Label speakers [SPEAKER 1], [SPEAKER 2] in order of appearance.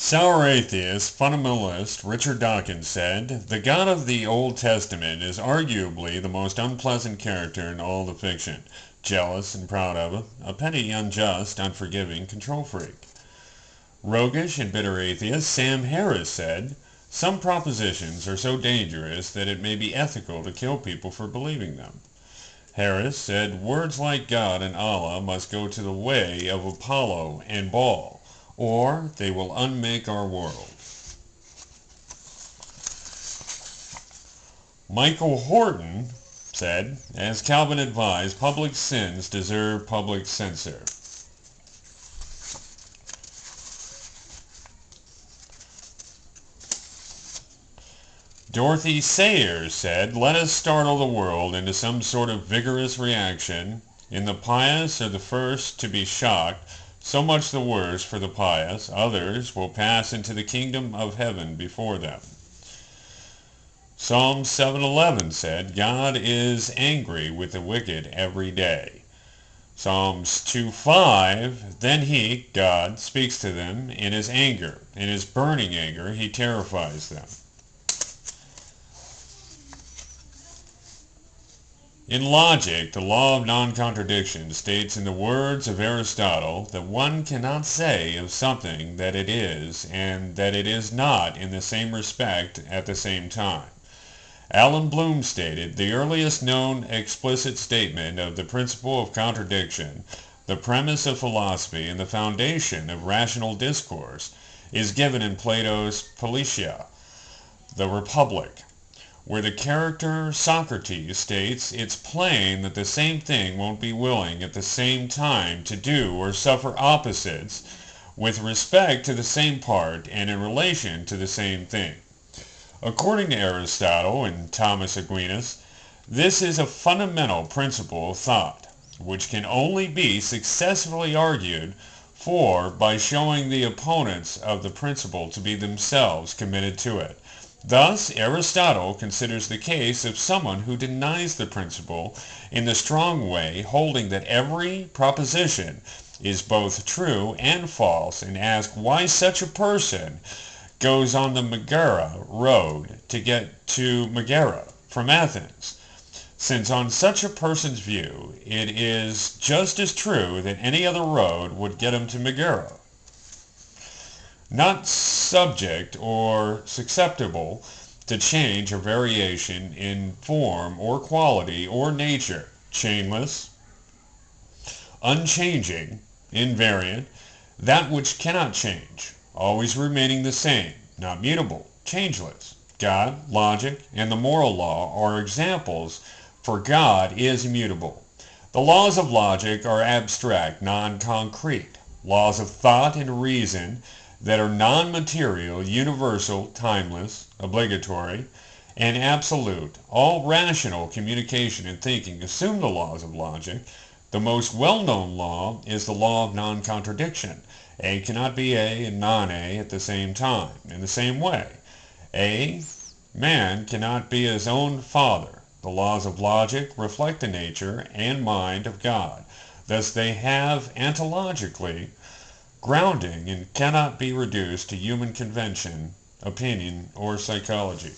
[SPEAKER 1] Sour atheist, fundamentalist Richard Dawkins said, "The God of the Old Testament is arguably the most unpleasant character in all the fiction. Jealous and proud of it, a petty, unjust, unforgiving control freak." Roguish and bitter atheist Sam Harris said, "Some propositions are so dangerous that it may be ethical to kill people for believing them." Harris said, "Words like God and Allah must go to the way of Apollo and Baal, or they will unmake our world." Michael Horton said, "As Calvin advised, public sins deserve public censure." Dorothy Sayers said, "Let us startle the world into some sort of vigorous reaction. In the pious are the first to be shocked, so much the worse for the pious. Others will pass into the kingdom of heaven before them." Psalm 7:11 said, "God is angry with the wicked every day." Psalms 2:5, "Then he, God, speaks to them in his anger. In his burning anger he terrifies them." In logic, the law of non-contradiction states in the words of Aristotle that one cannot say of something that it is and that it is not in the same respect at the same time. Alan Bloom stated, "The earliest known explicit statement of the principle of contradiction, the premise of philosophy and the foundation of rational discourse, is given in Plato's Politia, the Republic, where the character Socrates states, 'It's plain that the same thing won't be willing at the same time to do or suffer opposites with respect to the same part and in relation to the same thing.' According to Aristotle and Thomas Aquinas, this is a fundamental principle of thought, which can only be successfully argued for by showing the opponents of the principle to be themselves committed to it. Thus, Aristotle considers the case of someone who denies the principle in the strong way, holding that every proposition is both true and false, and asks why such a person goes on the Megara road to get to Megara from Athens, since on such a person's view it is just as true that any other road would get him to Megara. Not subject or susceptible to change or variation in form or quality or nature, chainless, unchanging, invariant, that which cannot change, always remaining the same, not mutable, changeless. God, logic, and the moral law are examples, for God is immutable. The laws of logic are abstract, non-concrete. Laws of thought and reason that are non-material, universal, timeless, obligatory, and absolute. All rational communication and thinking assume the laws of logic. The most well-known law is the law of non-contradiction. A cannot be A and non-A at the same time. In the same way, a man cannot be his own father. The laws of logic reflect the nature and mind of God. Thus they have ontologically grounding and cannot be reduced to human convention, opinion, or psychology.